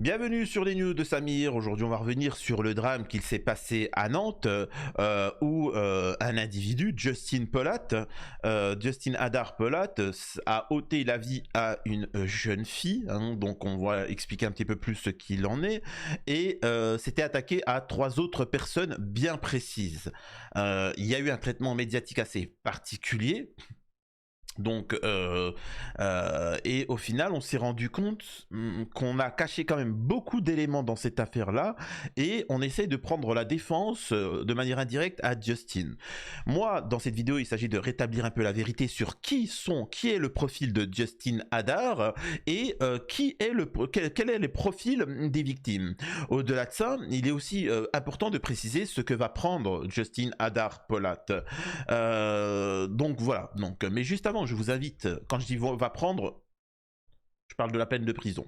Bienvenue sur les news de Samir. Aujourd'hui, on va revenir sur le drame qu'il s'est passé à Nantes, où un individu, Justin Polat, Justin Hadar Polat, a ôté la vie à une jeune fille. Hein, donc, on va expliquer un petit peu plus ce qu'il en est. Et s'était attaqué à 3 autres personnes bien précises. Il y a eu un traitement médiatique assez particulier. Donc, et au final, on s'est rendu compte qu'on a caché quand même beaucoup d'éléments dans cette affaire-là, et on essaye de prendre la défense de manière indirecte à Justin. Moi, dans cette vidéo, il s'agit de rétablir un peu la vérité sur qui est le profil de Justin Hadar et quel est le profil des victimes. Au-delà de ça, il est aussi important de préciser ce que va prendre Justin Hadar Polat. Donc voilà. Donc, mais juste avant, je vous invite, quand je dis va prendre, je parle de la peine de prison.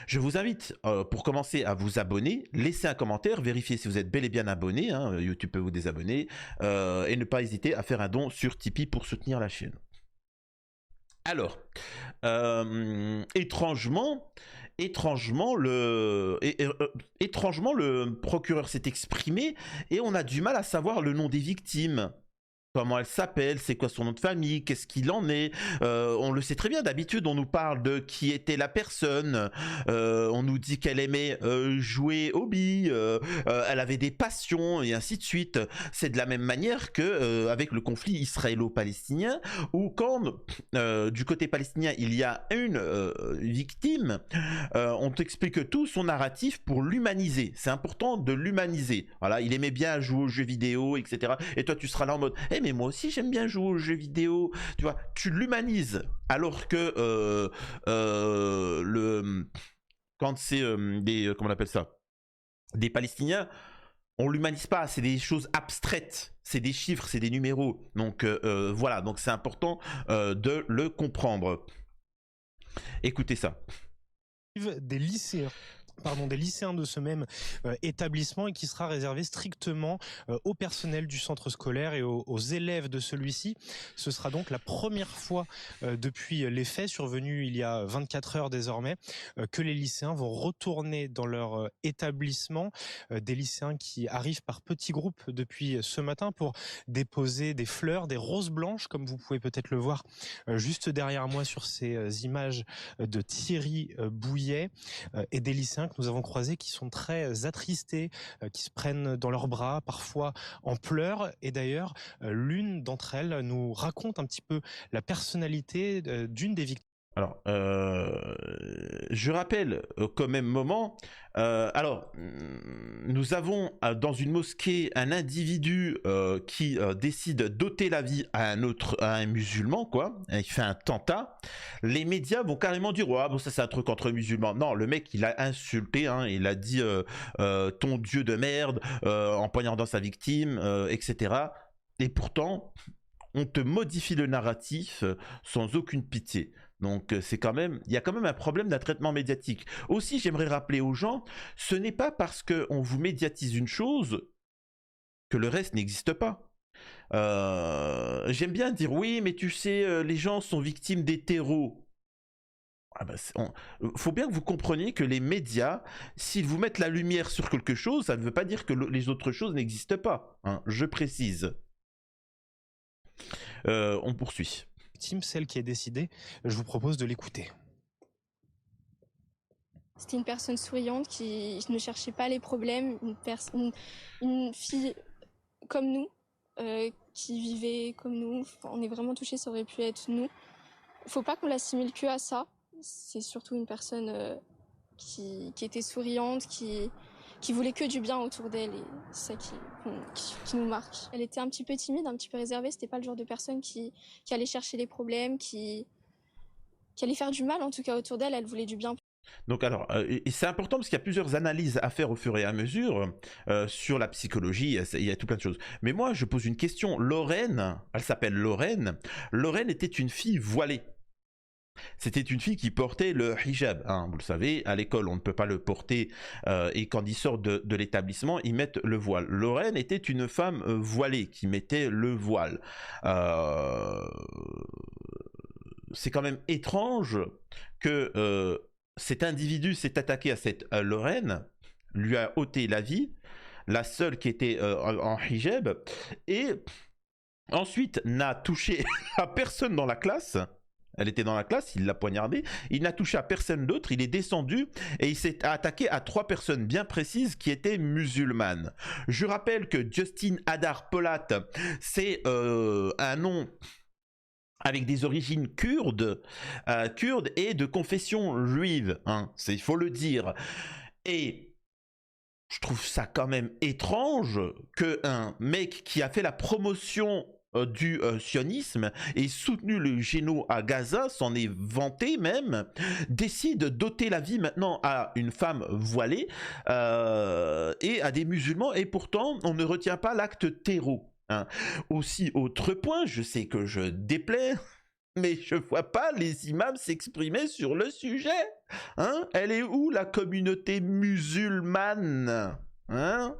Je vous invite, pour commencer, à vous abonner, laisser un commentaire, vérifier si vous êtes bel et bien abonné, hein, YouTube peut vous désabonner, et ne pas hésiter à faire un don sur Tipeee pour soutenir la chaîne. Alors, étrangement, le procureur s'est exprimé et on a du mal à savoir le nom des victimes. Comment elle s'appelle, c'est quoi son nom de famille, qu'est-ce qu'il en est. On le sait très bien, d'habitude on nous parle de qui était la personne, on nous dit qu'elle aimait jouer aux billes, elle avait des passions et ainsi de suite. C'est de la même manière que avec le conflit israélo-palestinien, où quand du côté palestinien il y a une victime, on t'explique tout son narratif pour l'humaniser. C'est important de l'humaniser. Voilà, il aimait bien jouer aux jeux vidéo, etc. Et toi tu seras là en mode mais moi aussi j'aime bien jouer aux jeux vidéo, tu vois, tu l'humanises, alors que quand c'est des, comment on appelle ça, des Palestiniens, on l'humanise pas, c'est des choses abstraites, c'est des chiffres, c'est des numéros, donc voilà, donc c'est important de le comprendre. Écoutez ça. Des lycéens. Des lycéens de ce même établissement, et qui sera réservé strictement au personnel du centre scolaire et aux élèves de celui-ci. Ce sera donc la première fois depuis les faits survenus il y a 24 heures désormais que les lycéens vont retourner dans leur établissement. Des lycéens qui arrivent par petits groupes depuis ce matin pour déposer des fleurs, des roses blanches, comme vous pouvez peut-être le voir juste derrière moi sur ces images de Thierry Bouillet, et des lycéens que nous avons croisés qui sont très attristés, qui se prennent dans leurs bras, parfois en pleurs. Et d'ailleurs, l'une d'entre elles nous raconte un petit peu la personnalité d'une des victimes. Alors, je rappelle qu'au même moment, nous avons dans une mosquée un individu qui décide d'ôter la vie à un musulman, quoi. Il fait un attentat. Les médias vont carrément dire ouais, bon, ça c'est un truc entre musulmans. Non, le mec il a insulté, hein, il a dit ton dieu de merde en poignardant sa victime, etc. Et pourtant, on te modifie le narratif sans aucune pitié. Donc c'est quand même, il y a quand même un problème d'un traitement médiatique. Aussi, j'aimerais rappeler aux gens, ce n'est pas parce qu'on vous médiatise une chose que le reste n'existe pas. J'aime bien dire oui, mais tu sais, les gens sont victimes d'hétéros. Ah bah, faut bien que vous compreniez que les médias, s'ils vous mettent la lumière sur quelque chose, ça ne veut pas dire que les autres choses n'existent pas. Hein, je précise. On poursuit. Celle qui est décidée, je vous propose de l'écouter. C'était une personne souriante qui ne cherchait pas les problèmes, une fille comme nous, qui vivait comme nous. On est vraiment touchés, ça aurait pu être nous. Faut pas qu'on l'assimile que à ça. C'est surtout une personne qui était souriante, qui voulait que du bien autour d'elle, et c'est ça qui nous marque. Elle était un petit peu timide, un petit peu réservée, c'était pas le genre de personne qui allait chercher les problèmes, qui allait faire du mal en tout cas autour d'elle, elle voulait du bien. Donc alors, et c'est important parce qu'il y a plusieurs analyses à faire au fur et à mesure sur la psychologie, il y a tout plein de choses. Mais moi, je pose une question. Lorraine, elle s'appelle Lorraine. Lorraine était une fille voilée. C'était une fille qui portait le hijab, hein, vous le savez, à l'école on ne peut pas le porter et quand ils sortent de l'établissement ils mettent le voile. Lorraine était une femme voilée qui mettait le voile. C'est quand même étrange que cet individu s'est attaqué à cette Lorraine, lui a ôté la vie, la seule qui était en hijab, et ensuite n'a touché à personne dans la classe. Elle était dans la classe, il l'a poignardée. Il n'a touché à personne d'autre. Il est descendu et il s'est attaqué à 3 personnes bien précises qui étaient musulmanes. Je rappelle que Justin Hadar Polat, c'est un nom avec des origines kurdes et de confession juive. Hein, il faut le dire. Et je trouve ça quand même étrange qu'un mec qui a fait la promotion du sionisme et soutenu le génocide à Gaza, s'en est vanté même, décide d'ôter la vie maintenant à une femme voilée et à des musulmans, et pourtant on ne retient pas l'acte terreau. Hein. Aussi, autre point, je sais que je déplais, mais je vois pas les imams s'exprimer sur le sujet. Hein? Elle est où la communauté musulmane? Hein?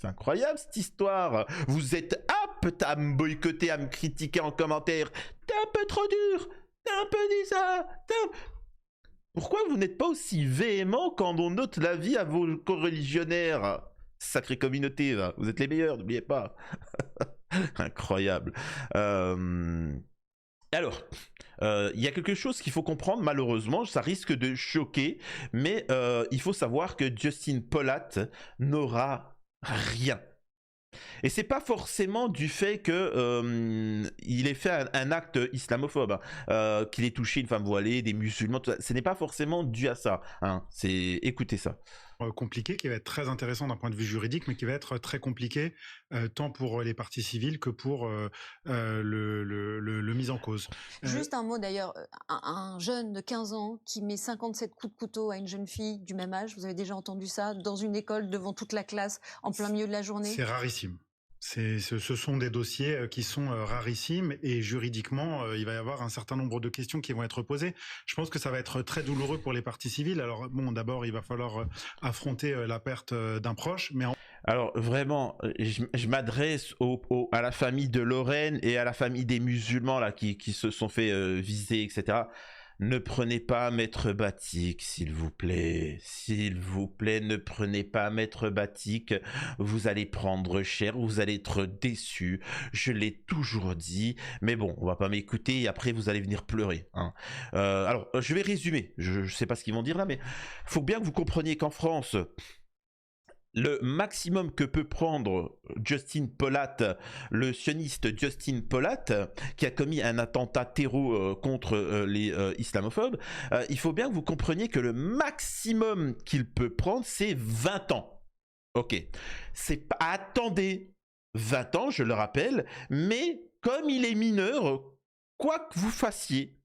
C'est incroyable cette histoire. Vous êtes apte à me boycotter, à me critiquer en commentaire. T'es un peu trop dur. T'es un peu dit ça. Pourquoi vous n'êtes pas aussi véhément quand on ôte la vie à vos coreligionnaires? Sacrée communauté, là. Vous êtes les meilleurs, n'oubliez pas. Incroyable. Alors, il y a quelque chose qu'il faut comprendre, malheureusement, ça risque de choquer, mais il faut savoir que Justin Polat n'aura rien. Et c'est pas forcément du fait que il ait fait un acte islamophobe, qu'il ait touché une femme voilée, des musulmans, tout ça. Ce n'est pas forcément dû à ça. Hein. Écoutez ça. Compliqué, qui va être très intéressant d'un point de vue juridique, mais qui va être très compliqué tant pour les parties civiles que pour le mis en cause. Juste un mot d'ailleurs, un jeune de 15 ans qui met 57 coups de couteau à une jeune fille du même âge, vous avez déjà entendu ça, dans une école devant toute la classe, en plein milieu de la journée? C'est rarissime. Ce sont des dossiers qui sont rarissimes et juridiquement, il va y avoir un certain nombre de questions qui vont être posées. Je pense que ça va être très douloureux pour les parties civiles. Alors bon, d'abord, il va falloir affronter la perte d'un proche, mais alors vraiment, je m'adresse à la famille de Lorraine et à la famille des musulmans là qui se sont fait viser, etc. Ne prenez pas Maître Batik, s'il vous plaît. S'il vous plaît, ne prenez pas Maître Batik. Vous allez prendre cher, vous allez être déçus. Je l'ai toujours dit. Mais bon, on va pas m'écouter et après vous allez venir pleurer. Hein. Alors, je vais résumer. Je sais pas ce qu'ils vont dire là, mais faut bien que vous compreniez qu'en France, le maximum que peut prendre Justin Polat, le sioniste Justin Polat, qui a commis un attentat terreau contre les islamophobes, il faut bien que vous compreniez que le maximum qu'il peut prendre, c'est 20 ans. Ok. C'est pas... Attendez, 20 ans, je le rappelle, mais comme il est mineur, quoi que vous fassiez,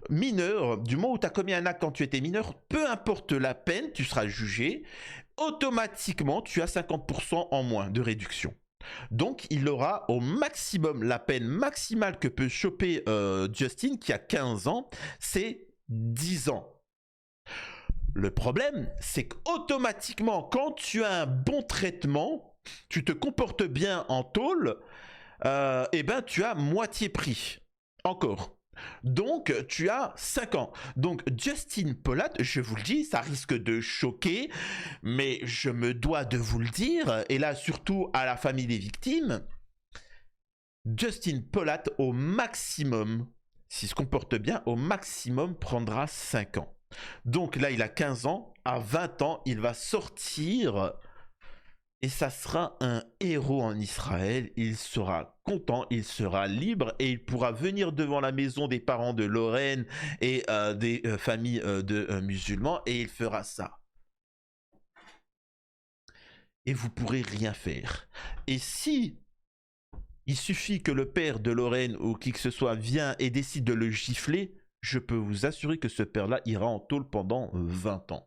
mineur, du moment où tu as commis un acte quand tu étais mineur, peu importe la peine, tu seras jugé, automatiquement, tu as 50% en moins de réduction. Donc, il aura au maximum, la peine maximale que peut choper Justin, qui a 15 ans, c'est 10 ans. Le problème, c'est qu'automatiquement, quand tu as un bon traitement, tu te comportes bien en tôle, et ben tu as moitié prix. Encore. Donc, tu as 5 ans. Donc, Justin Polat, je vous le dis, ça risque de choquer, mais je me dois de vous le dire, et là, surtout à la famille des victimes, Justin Polat, au maximum, s'il se comporte bien, au maximum, prendra 5 ans. Donc là, il a 15 ans, à 20 ans, il va sortir... Et ça sera un héros en Israël, il sera content, il sera libre et il pourra venir devant la maison des parents de Lorraine et des familles de musulmans et il fera ça. Et vous pourrez rien faire. Et si il suffit que le père de Lorraine ou qui que ce soit vient et décide de le gifler, je peux vous assurer que ce père-là ira en tôle pendant 20 ans.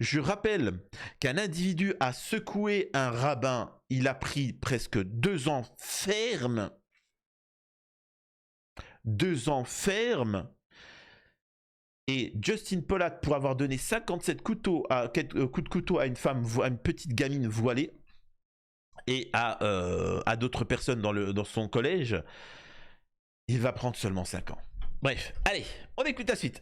Je rappelle qu'un individu a secoué un rabbin, il a pris presque 2 ans ferme. 2 ans ferme. Et Justin Polat, pour avoir donné 57 coups de couteau à une femme, à une petite gamine voilée, et à d'autres personnes dans son collège, il va prendre seulement 5 ans. Bref, allez, on écoute la suite.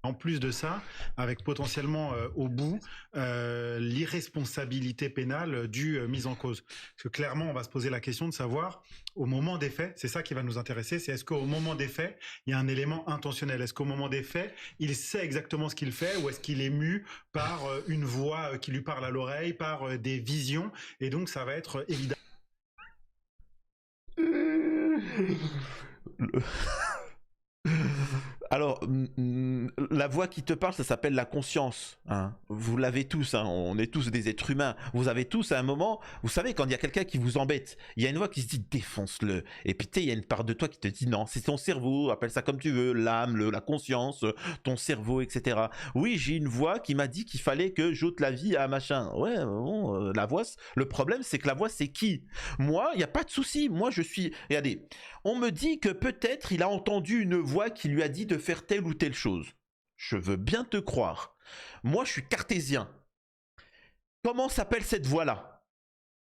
En plus de ça, avec potentiellement au bout l'irresponsabilité pénale du mise en cause. Parce que clairement, on va se poser la question de savoir, au moment des faits, c'est ça qui va nous intéresser, c'est est-ce qu'au moment des faits, il y a un élément intentionnel? Est-ce qu'au moment des faits, il sait exactement ce qu'il fait, ou est-ce qu'il est mu par une voix qui lui parle à l'oreille, par des visions? Et donc, ça va être évidemment... Alors, la voix qui te parle, ça s'appelle la conscience. Hein. Vous l'avez tous, hein. On est tous des êtres humains. Vous avez tous à un moment, vous savez, quand il y a quelqu'un qui vous embête, il y a une voix qui se dit défonce-le. Et puis, il y a une part de toi qui te dit non, c'est ton cerveau, appelle ça comme tu veux, l'âme, la conscience, ton cerveau, etc. Oui, j'ai une voix qui m'a dit qu'il fallait que j'ôte la vie à machin. Ouais, bon, la voix, le problème, c'est que la voix, c'est qui? Moi, il n'y a pas de souci. Moi, je suis. Regardez, on me dit que peut-être il a entendu une voix qui lui a dit de faire telle ou telle chose. Je veux bien te croire. Moi, je suis cartésien. Comment s'appelle cette voix-là?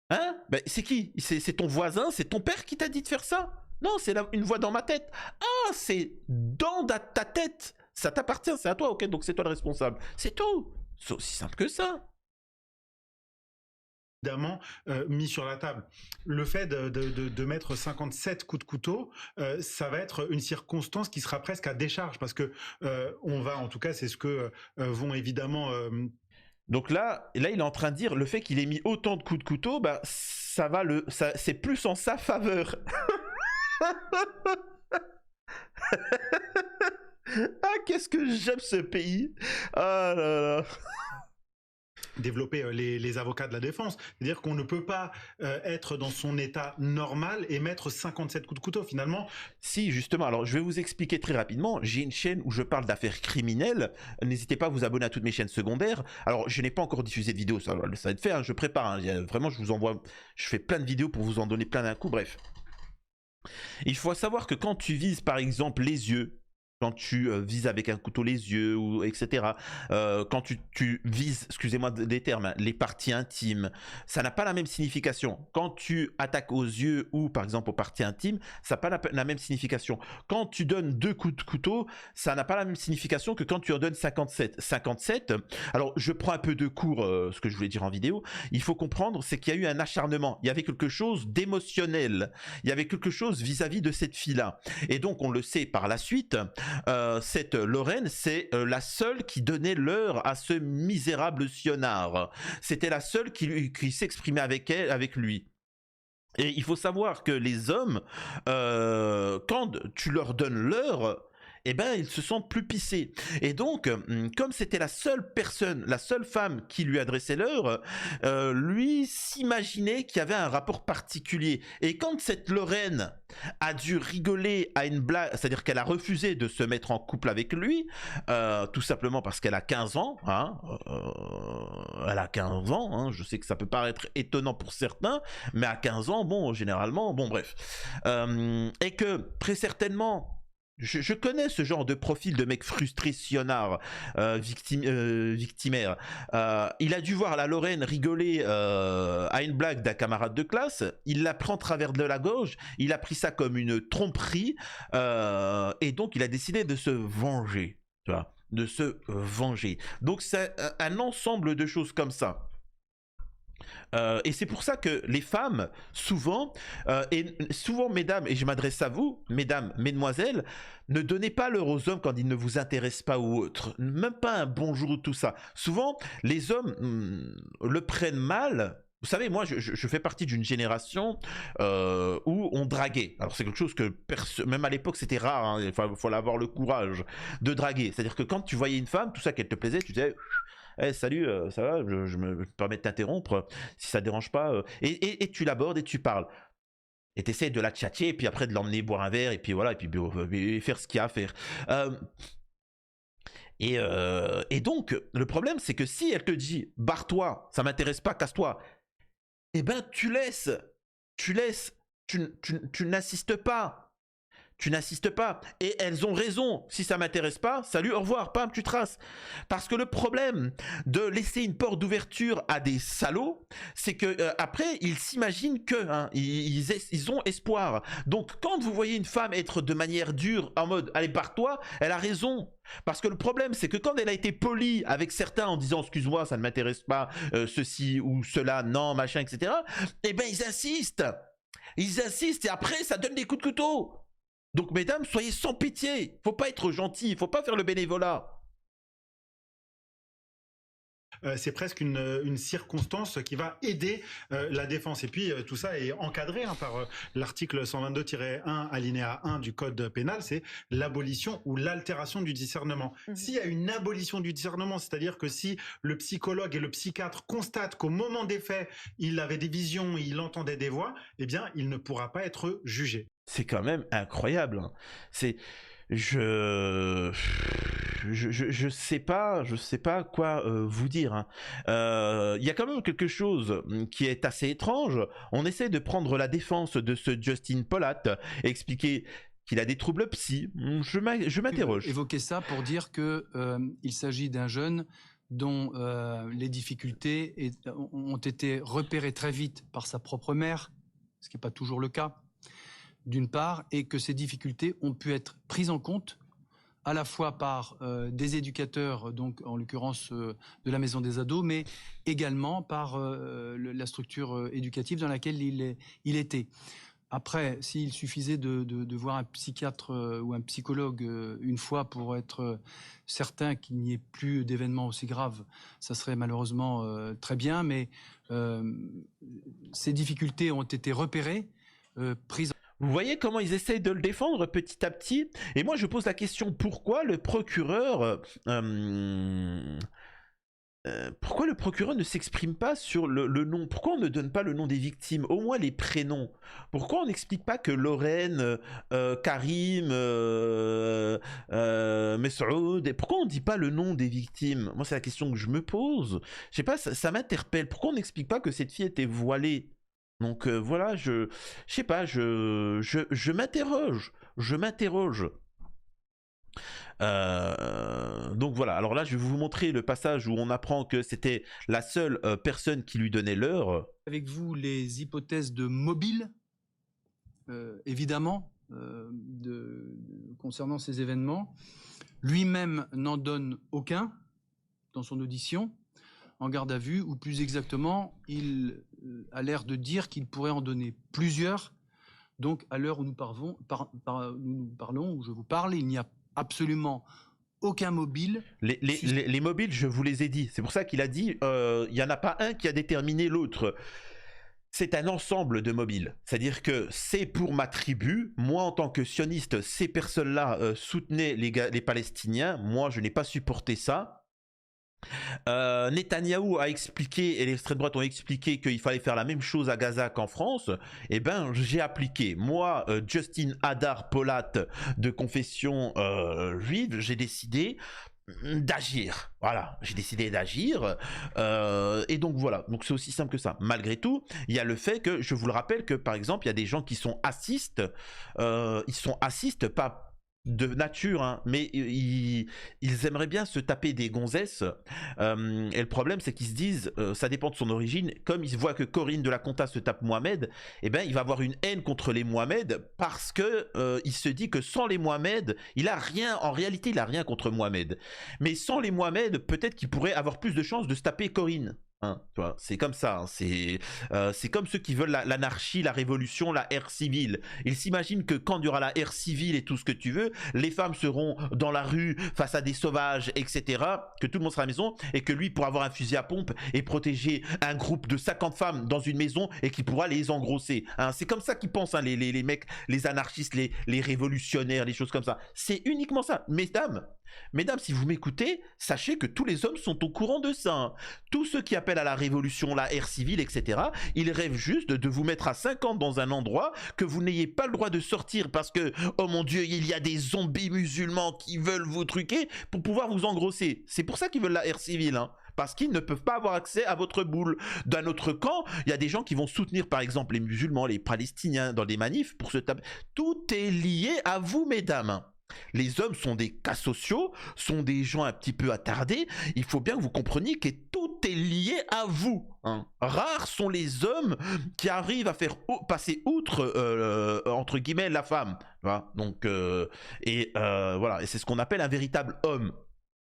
Hein? Ben, c'est qui? C'est ton voisin? C'est ton père qui t'a dit de faire ça? Non, c'est une voix dans ma tête. Ah, c'est dans ta tête. Ça t'appartient, c'est à toi, ok? Donc c'est toi le responsable. C'est tout. C'est aussi simple que ça. Évidemment mis sur la table. Le fait de mettre 57 coups de couteau, ça va être une circonstance qui sera presque à décharge, parce que on va, en tout cas, c'est ce que vont évidemment... Donc là, il est en train de dire, le fait qu'il ait mis autant de coups de couteau, bah, c'est plus en sa faveur. Ah, qu'est-ce que j'aime ce pays. Ah là là. Développer les avocats de la défense. C'est-à-dire qu'on ne peut pas être dans son état normal et mettre 57 coups de couteau, finalement. Si, justement. Alors, je vais vous expliquer très rapidement. J'ai une chaîne où je parle d'affaires criminelles. N'hésitez pas à vous abonner à toutes mes chaînes secondaires. Alors, je n'ai pas encore diffusé de vidéos, ça va être fait, hein, je prépare. Hein. Vraiment, je vous envoie... Je fais plein de vidéos pour vous en donner plein d'un coup, bref. Il faut savoir que quand tu vises, par exemple, les yeux, quand tu vises avec un couteau les yeux, ou etc. Quand tu vises, excusez-moi des termes, hein, les parties intimes, ça n'a pas la même signification. Quand tu attaques aux yeux ou par exemple aux parties intimes, ça n'a pas la même signification. Quand tu donnes 2 coups de couteau, ça n'a pas la même signification que quand tu en donnes 57. 57, alors je prends un peu de cours, ce que je voulais dire en vidéo, il faut comprendre, c'est qu'il y a eu un acharnement, il y avait quelque chose d'émotionnel, il y avait quelque chose vis-à-vis de cette fille-là. Et donc on le sait par la suite, cette Lorraine, c'est la seule qui donnait l'heure à ce misérable sionnard. C'était la seule qui s'exprimait avec lui. Et il faut savoir que les hommes, quand tu leur donnes l'heure, eh ben, ils se sentent plus pissés. Et donc, comme c'était la seule personne, la seule femme qui lui adressait l'heure, lui s'imaginait qu'il y avait un rapport particulier. Et quand cette Lorraine a dû rigoler à une blague, c'est-à-dire qu'elle a refusé de se mettre en couple avec lui, tout simplement parce qu'elle a 15 ans, hein, elle a 15 ans, hein, je sais que ça peut paraître étonnant pour certains, mais à 15 ans, bon, généralement, bon, bref. Et que, très certainement, je connais ce genre de profil de mec frustré, sionnard, victimaire. Il a dû voir la Lorraine rigoler à une blague d'un camarade de classe. Il l'a pris en travers de la gorge. Il a pris ça comme une tromperie. Et donc, il a décidé de se venger. Tu vois, de se venger. Donc, c'est un ensemble de choses comme ça. Et c'est pour ça que les femmes, souvent, mesdames, et je m'adresse à vous, mesdames, mesdemoiselles, ne donnez pas l'heure aux hommes quand ils ne vous intéressent pas ou autre. Même pas un bonjour ou tout ça. Souvent, les hommes le prennent mal. Vous savez, moi, je fais partie d'une génération où on draguait. Alors, c'est quelque chose que, même à l'époque, c'était rare. Hein, il fallait avoir le courage de draguer. C'est-à-dire que quand tu voyais une femme, tout ça, qu'elle te plaisait, tu disais... Hey, salut, ça va, je me permets de t'interrompre, si ça ne dérange pas. Et tu l'abordes et tu parles. Et tu essaies de la tchatcher, et puis après de l'emmener boire un verre, et puis voilà, et puis faire ce qu'il y a à faire. Et donc, le problème, c'est que si elle te dit « barre-toi, ça m'intéresse pas, casse-toi », eh ben tu laisses, tu n'insistes pas. tu n'assistes pas. Et elles ont raison. Si ça m'intéresse pas, salut, au revoir, pam, tu traces. Parce que le problème de laisser une porte d'ouverture à des salauds, c'est que après ils s'imaginent que ils ont espoir. Donc quand vous voyez une femme être de manière dure, en mode allez barre-toi, elle a raison. Parce que le problème, c'est que quand elle a été polie avec certains en disant excuse-moi, ça ne m'intéresse pas, ceci ou cela, non, machin, etc. Eh ben ils insistent. Ils insistent et après ça donne des coups de couteau. Donc mesdames, soyez sans pitié. Faut pas être gentil, faut pas faire le bénévolat. C'est presque une circonstance qui va aider la défense. Et puis tout ça est encadré par l'article 122-1 alinéa 1 du code pénal, c'est l'abolition ou l'altération du discernement. S'il y a une abolition du discernement, c'est-à-dire que si le psychologue et le psychiatre constatent qu'au moment des faits, il avait des visions, il entendait des voix, eh bien il ne pourra pas être jugé. C'est quand même incroyable. Hein. C'est je sais pas quoi vous dire. Hein. Y a quand même quelque chose qui est assez étrange. On essaie de prendre la défense de ce Justin Polat, expliquer qu'il a des troubles psy. Je m'interroge. Évoquer ça pour dire que il s'agit d'un jeune dont les difficultés ont été repérées très vite par sa propre mère, ce qui n'est pas toujours le cas. D'une part, et que ces difficultés ont pu être prises en compte à la fois par des éducateurs, donc en l'occurrence de la maison des ados, mais également par la structure éducative dans laquelle il était. Après, s'il suffisait de voir un psychiatre ou un psychologue une fois pour être certain qu'il n'y ait plus d'événements aussi graves, ça serait malheureusement très bien, mais ces difficultés ont été repérées, prises. Vous voyez comment ils essayent de le défendre petit à petit. Et moi, je pose la question, pourquoi le procureur ne s'exprime pas sur le nom? Pourquoi on ne donne pas le nom des victimes? Au moins les prénoms. Pourquoi on n'explique pas que Lorraine, Karim, Messoud... Pourquoi on ne dit pas le nom des victimes? Moi, c'est la question que je me pose. Je sais pas, ça m'interpelle. Pourquoi on n'explique pas que cette fille était voilée? Donc voilà, je sais pas, je m'interroge. Donc voilà, alors là je vais vous montrer le passage où on apprend que c'était la seule personne qui lui donnait l'heure. Avec vous les hypothèses de mobile, évidemment, concernant ces événements. Lui-même n'en donne aucun dans son audition en garde à vue, ou plus exactement, il a l'air de dire qu'il pourrait en donner plusieurs. Donc, à l'heure où nous parlons, où je vous parle, il n'y a absolument aucun mobile. Les mobiles, je vous les ai dit. C'est pour ça qu'il a dit, il n'y en a pas un qui a déterminé l'autre. C'est un ensemble de mobiles. C'est-à-dire que c'est pour ma tribu. Moi, en tant que sioniste, ces personnes-là soutenaient les Palestiniens. Moi, je n'ai pas supporté ça. Netanyahou a expliqué et l'extrême droite ont expliqué qu'il fallait faire la même chose à Gaza qu'en France. Eh ben j'ai appliqué. Moi, Justin Hadar Polat de confession juive, j'ai décidé d'agir. Voilà, j'ai décidé d'agir. Et donc voilà, donc c'est aussi simple que ça. Malgré tout, il y a le fait que, je vous le rappelle, que par exemple, il y a des gens qui sont assistes. Ils sont assistes, pas de nature, hein, mais ils aimeraient bien se taper des gonzesses. Et le problème, c'est qu'ils se disent, ça dépend de son origine, comme ils voient que Corinne de la Conta se tape Mohamed, eh ben, il va avoir une haine contre les Mohamed parce que il se dit que sans les Mohamed, il a rien, en réalité, il a rien contre Mohamed. Mais sans les Mohamed, peut-être qu'il pourrait avoir plus de chances de se taper Corinne. Hein, c'est comme ça, hein, c'est comme ceux qui veulent l'anarchie, la révolution, la ère civile. Ils s'imaginent que quand il y aura la ère civile et tout ce que tu veux, les femmes seront dans la rue face à des sauvages, etc. Que tout le monde sera à la maison et que lui pourra avoir un fusil à pompe et protéger un groupe de 50 femmes dans une maison et qui pourra les engrosser. Hein, c'est comme ça qu'ils pensent, hein, les mecs, les anarchistes, les révolutionnaires, les choses comme ça. C'est uniquement ça. Mesdames, si vous m'écoutez, sachez que tous les hommes sont au courant de ça. Hein. Tous ceux qui appellent à la révolution, la ère civile, etc., ils rêvent juste de vous mettre à 50 dans un endroit, que vous n'ayez pas le droit de sortir parce que, oh mon Dieu, il y a des zombies musulmans qui veulent vous truquer pour pouvoir vous engrosser. C'est pour ça qu'ils veulent la ère civile. Hein. parce qu'ils ne peuvent pas avoir accès à votre boule. D'un autre camp, il y a des gens qui vont soutenir par exemple les musulmans, les palestiniens dans des manifs pour se taper. Tout est lié à vous, mesdames. Les hommes sont des cas sociaux, sont des gens un petit peu attardés. Il faut bien que vous compreniez que tout est lié à vous. Hein. Rares sont les hommes qui arrivent à faire passer outre, entre guillemets, la femme. Voilà. Donc, voilà. Et c'est ce qu'on appelle un véritable homme.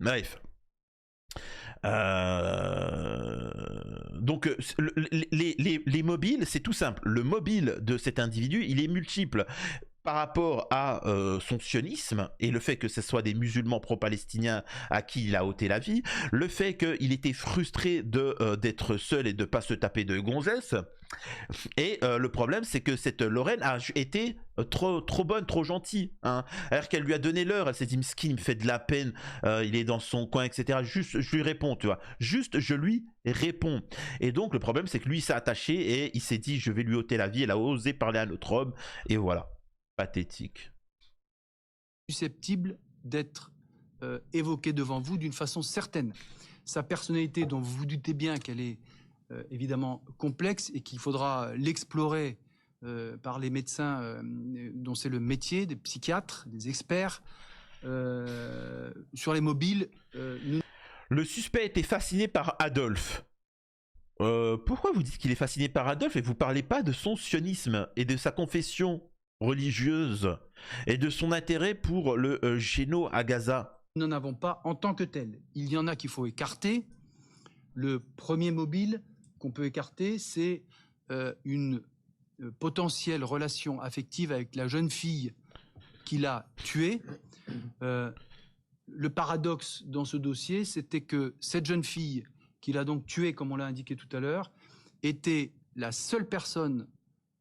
Bref. Donc les mobiles, c'est tout simple. Le mobile de cet individu, il est multiple. Par rapport à son sionisme et le fait que ce soit des musulmans pro-palestiniens à qui il a ôté la vie, le fait qu'il était frustré d'être seul et de ne pas se taper de gonzesse. Et le problème, c'est que cette Lorraine a été trop bonne, trop gentille. Hein. Alors qu'elle lui a donné l'heure, elle s'est dit, Miskin, il me fait de la peine, il est dans son coin, etc. Juste, je lui réponds, tu vois. Juste, je lui réponds. Et donc, le problème, c'est que lui, il s'est attaché et il s'est dit, je vais lui ôter la vie. Elle a osé parler à notre homme. Et voilà. Pathétique. Susceptible d'être évoqué devant vous d'une façon certaine. Sa personnalité, dont vous vous doutez bien qu'elle est évidemment complexe et qu'il faudra l'explorer par les médecins dont c'est le métier, des psychiatres, des experts. Sur les mobiles, Le suspect était fasciné par Adolphe. Pourquoi vous dites qu'il est fasciné par Adolphe et vous parlez pas de son sionisme et de sa confession religieuse et de son intérêt pour le géno à Gaza? nous n'en avons pas en tant que tel. Il y en a qu'il faut écarter. Le premier mobile qu'on peut écarter, c'est une potentielle relation affective avec la jeune fille qu'il a tuée. Le paradoxe dans ce dossier, c'était que cette jeune fille qu'il a donc tuée, comme on l'a indiqué tout à l'heure, était la seule personne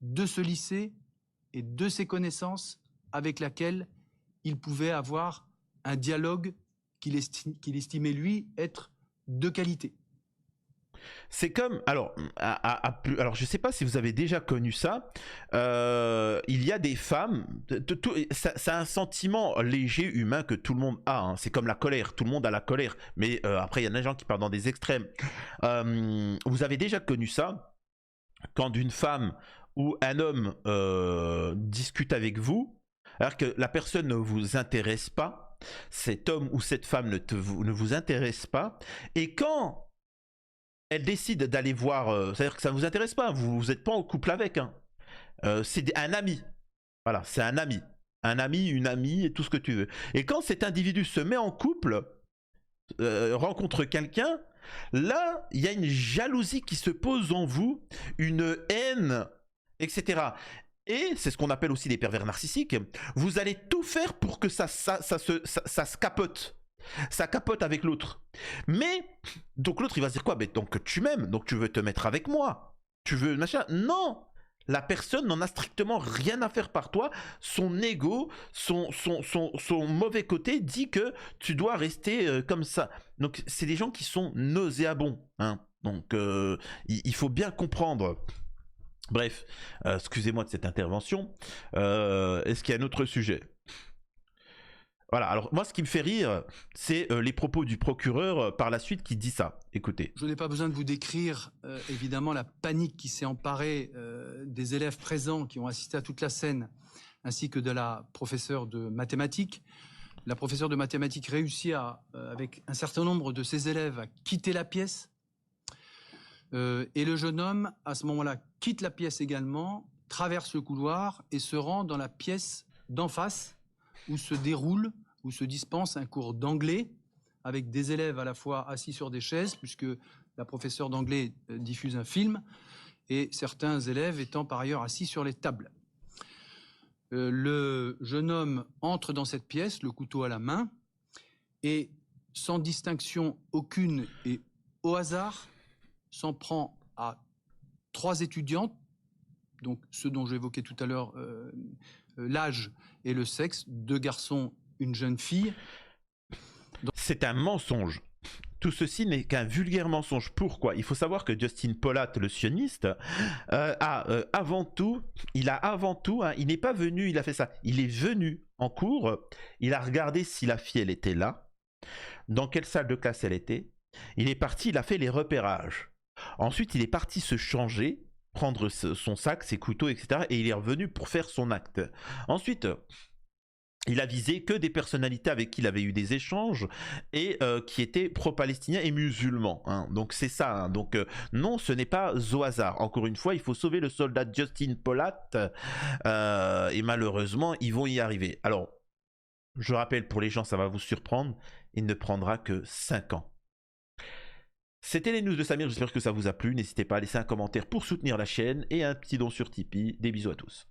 de ce lycée et de ses connaissances avec laquelle il pouvait avoir un dialogue qu'il estimait, lui, être de qualité. C'est comme, alors, alors je sais pas si vous avez déjà connu ça, il y a des femmes, c'est un sentiment léger humain que tout le monde a, hein. C'est comme la colère, tout le monde a la colère, mais après il y en a des gens qui partent dans des extrêmes. Vous avez déjà connu ça, quand une femme ou un homme discute avec vous, alors que la personne ne vous intéresse pas, cet homme ou cette femme ne vous intéresse pas, et quand elle décide d'aller voir, c'est-à-dire que ça ne vous intéresse pas, vous n'êtes pas en couple avec, hein. C'est un ami, voilà, c'est un ami, une amie et tout ce que tu veux. Et quand cet individu se met en couple, rencontre quelqu'un, là, il y a une jalousie qui se pose en vous, une haine, etc. Et c'est ce qu'on appelle aussi les pervers narcissiques. Vous allez tout faire pour que ça se capote. Ça capote avec l'autre. Mais, donc l'autre il va se dire quoi? Donc tu m'aimes, donc tu veux te mettre avec moi. Tu veux machin. Non! La personne n'en a strictement rien à faire par toi. Son ego, son mauvais côté dit que tu dois rester comme ça. Donc c'est des gens qui sont nauséabonds. Hein. Donc il faut bien comprendre. Bref, excusez-moi de cette intervention. Est-ce qu'il y a un autre sujet? Voilà, alors moi ce qui me fait rire, c'est les propos du procureur par la suite qui dit ça. Écoutez. Je n'ai pas besoin de vous décrire évidemment la panique qui s'est emparée des élèves présents qui ont assisté à toute la scène, ainsi que de la professeure de mathématiques. La professeure de mathématiques réussit avec un certain nombre de ses élèves à quitter la pièce. Et le jeune homme, à ce moment-là, quitte la pièce également, traverse le couloir et se rend dans la pièce d'en face, où se dispense un cours d'anglais avec des élèves à la fois assis sur des chaises, puisque la professeure d'anglais diffuse un film, et certains élèves étant par ailleurs assis sur les tables. Le jeune homme entre dans cette pièce, le couteau à la main, et sans distinction aucune et au hasard, s'en prend à 3 étudiantes, donc ceux dont j'évoquais tout à l'heure l'âge et le sexe, 2 garçons, une jeune fille. C'est un mensonge. Tout ceci n'est qu'un vulgaire mensonge. Pourquoi? Il faut savoir que Justin Polat, le sioniste, avant tout, il n'est pas venu, il a fait ça. Il est venu en cours, il a regardé si la fille, elle était là, dans quelle salle de classe elle était, Il est parti, il a fait les repérages. Ensuite, il est parti se changer, prendre son sac, ses couteaux, etc. Et il est revenu pour faire son acte. Ensuite, il a visé que des personnalités avec qui il avait eu des échanges et qui étaient pro-palestiniens et musulmans. Hein. Donc c'est ça. Hein. Donc non, ce n'est pas au hasard. Encore une fois, il faut sauver le soldat Justin Polat et malheureusement, ils vont y arriver. Alors, je rappelle pour les gens, ça va vous surprendre, il ne prendra que 5 ans. C'était les news de Samir, j'espère que ça vous a plu. N'hésitez pas à laisser un commentaire pour soutenir la chaîne et un petit don sur Tipeee. Des bisous à tous.